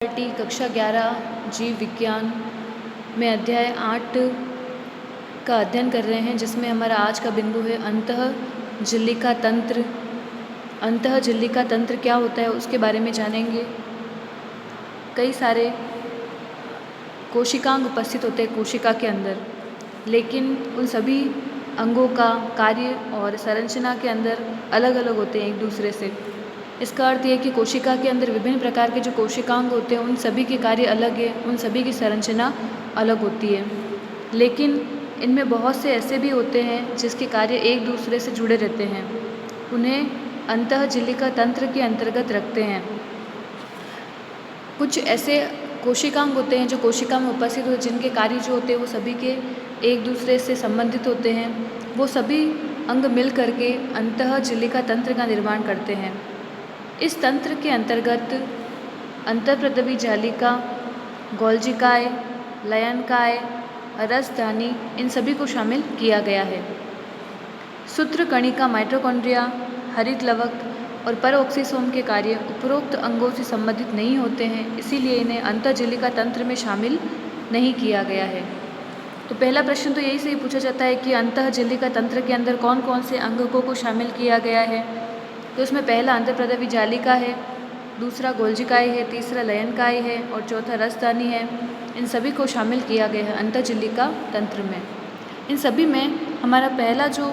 कक्षा 11 जीव विज्ञान में अध्याय 8 का अध्ययन कर रहे हैं, जिसमें हमारा आज का बिंदु है अंतःझिल्लिका तंत्र। अंतःझिल्लिका तंत्र क्या होता है उसके बारे में जानेंगे। कई सारे कोशिकांग उपस्थित होते हैं कोशिका के अंदर, लेकिन उन सभी अंगों का कार्य और संरचना के अंदर अलग अलग होते हैं एक दूसरे से। इसका अर्थ ये है कि कोशिका के अंदर विभिन्न प्रकार के जो कोशिकांग होते हैं उन सभी के कार्य अलग है, उन सभी की संरचना अलग होती है, लेकिन इनमें बहुत से ऐसे भी होते हैं जिसके कार्य एक दूसरे से जुड़े रहते हैं। उन्हें अंतःझिल्लिका तंत्र के अंतर्गत रखते हैं। कुछ ऐसे कोशिकांग होते हैं जो कोशिका में उपस्थित होते हैं, जिनके कार्य जो होते हैं वो सभी के एक दूसरे से संबंधित होते हैं। वो सभी अंग मिल करके अंतःझिल्लिका तंत्र का निर्माण करते हैं। इस तंत्र के अंतर्गत अंतःप्रदवी जालिका, गोल्जिकाए, लयनकाय, रसधानी इन सभी को शामिल किया गया है। सूत्रकणिका, माइटोकॉन्ड्रिया, हरित लवक और परऑक्सीसोम के कार्य उपरोक्त अंगों से संबंधित नहीं होते हैं, इसीलिए इन्हें अंतःझिल्लिका तंत्र में शामिल नहीं किया गया है। तो पहला प्रश्न तो यही से ही पूछा जाता है कि अंतःझिल्लिका तंत्र के अंदर कौन कौन से अंगों को शामिल किया गया है। तो इसमें पहला अंतःप्रदवी जालिका है, दूसरा गोल्जिकाय है, तीसरा लयनकाय है और चौथा रसधानी है। इन सभी को शामिल किया गया है अंतःझिल्लिका तंत्र में। इन सभी में हमारा पहला जो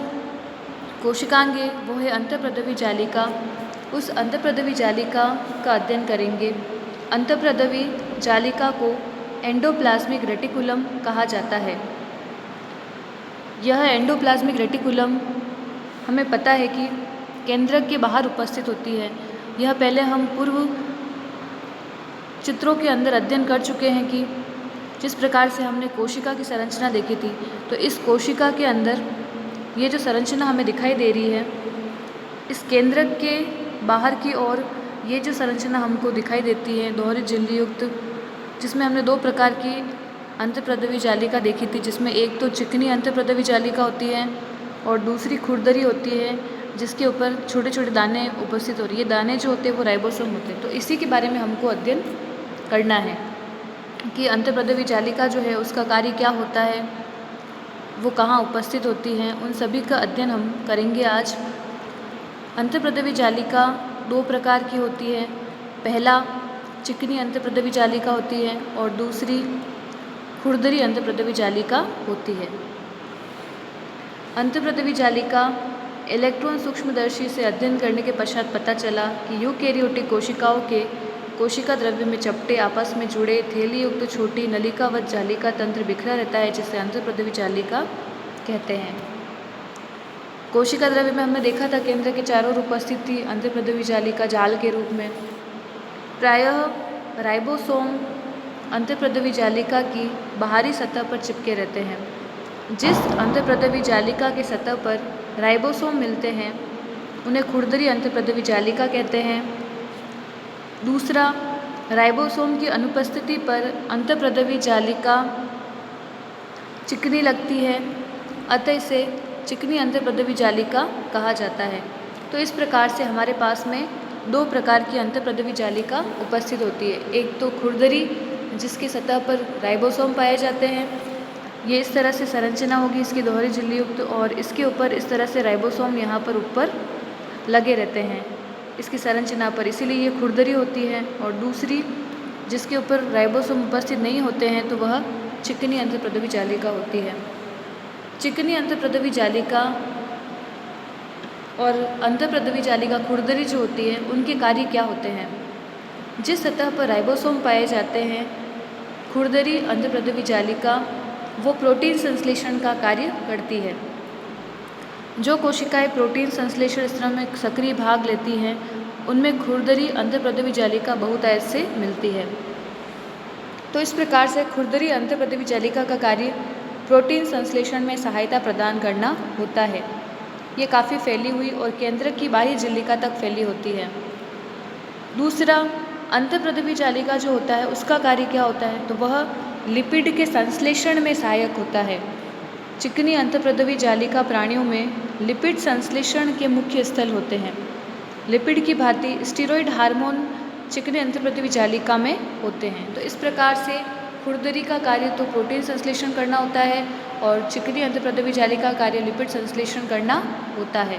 कोशिकांग है वो है अंतःप्रदवी जालिका। उस अंतःप्रदवी जालिका का अध्ययन करेंगे। अंतःप्रदवी जालिका को एंडोप्लाज्मिक रेटिकुलम कहा जाता है। यह एंडोप्लाज्मिक रेटिकुलम हमें पता है कि केंद्रक के बाहर उपस्थित होती है। यह पहले हम पूर्व चित्रों के अंदर अध्ययन कर चुके हैं कि जिस प्रकार से हमने कोशिका की संरचना देखी थी, तो इस कोशिका के अंदर ये जो संरचना हमें दिखाई दे रही है, इस केंद्रक के बाहर की ओर ये जो संरचना हमको दिखाई देती है दोहरी झिल्ली युक्त, जिसमें हमने दो प्रकार की अंतःप्रदवी जालिका देखी थी, जिसमें एक तो चिकनी अंतःप्रदवी जालिका होती है और दूसरी खुरदरी होती है, जिसके ऊपर छोटे छोटे दाने उपस्थित हो रही है। दाने जो होते हैं वो राइबोसोम होते हैं। तो इसी के बारे में हमको अध्ययन करना है कि अंतःप्रदवी जालिका जो है उसका कार्य क्या होता है, वो कहाँ उपस्थित होती हैं, उन सभी का अध्ययन हम करेंगे आज। अंतःप्रदवी जालिका दो प्रकार की होती है। पहला चिकनी अंतःप्रदवी जालिका होती है और दूसरी खुरदरी अंतःप्रदवी जालिका होती है। अंतःप्रदवी जालिका इलेक्ट्रॉन सूक्ष्मदर्शी से अध्ययन करने के पश्चात पता चला कि यूकेरियोटिक कोशिकाओं के कोशिका द्रव्य में चपटे आपस में जुड़े थैली युक्त छोटी नलिकावत जालिका तंत्र बिखरा रहता है, जिसे अंतःप्रदवी जालिका कहते हैं। कोशिका द्रव्य में हमने देखा था केंद्र के चारों ओर उपस्थित थी अंतःप्रदवी जालिका जाल के रूप में। प्रायः राइबोसोम अंतःप्रदवी जालिका की बाहरी सतह पर चिपके रहते हैं। जिस अंतःप्रदवी जालिका के सतह पर राइबोसोम मिलते हैं उन्हें खुरदरी अंतःप्रदवी जालिका कहते हैं। दूसरा, राइबोसोम की अनुपस्थिति पर अंतःप्रदवी जालिका चिकनी लगती है, अतः इसे चिकनी अंतःप्रदवी जालिका कहा जाता है। तो इस प्रकार से हमारे पास में दो प्रकार की अंतःप्रदवी जालिका उपस्थित होती है। एक तो खुरदरी, जिसकी सतह पर राइबोसोम पाए जाते हैं। ये इस तरह से संरचना होगी इसकी दोहरी झिल्ली युक्त, और इसके ऊपर इस तरह से राइबोसोम यहाँ पर ऊपर लगे रहते हैं इसकी संरचना पर, इसीलिए ये खुरदरी होती है। और दूसरी जिसके ऊपर राइबोसोम उपस्थित नहीं होते हैं तो वह चिकनी अंतःप्रदवी जालिका होती है। चिकनी अंतःप्रदवी जालिका और अंतःप्रदवी जालिका खुरदरी जो होती है उनके कार्य क्या होते हैं। जिस सतह पर राइबोसोम पाए जाते हैं, खुरदरी अंतःप्रदवी जालिका वो प्रोटीन संश्लेषण का कार्य करती है। जो कोशिकाएं प्रोटीन संश्लेषण स्तर में सक्रिय भाग लेती हैं उनमें खुरदरी अंतःप्रदवी जालिका बहुतायत से मिलती है। तो इस प्रकार से खुरदरी अंतःप्रदवी जालिका का कार्य प्रोटीन संश्लेषण में सहायता प्रदान करना होता है। ये काफ़ी फैली हुई और केंद्रक की बाह्य झिल्लिका तक फैली होती है। दूसरा, अंतःप्रदवी जालिका जो होता है उसका कार्य क्या होता है, तो वह लिपिड के संश्लेषण में सहायक होता है। चिकनी अंतःप्रदवी जालिका प्राणियों में लिपिड संश्लेषण के मुख्य स्थल होते हैं। लिपिड की भांति स्टेरॉयड हार्मोन चिकनी अंतर्प्रद्रवी जालिका में होते हैं। तो इस प्रकार से खुरदरी का कार्य तो प्रोटीन संश्लेषण करना होता है और चिकनी अंतर्प्रद्रवी जालिका का कार्य लिपिड संश्लेषण करना होता है।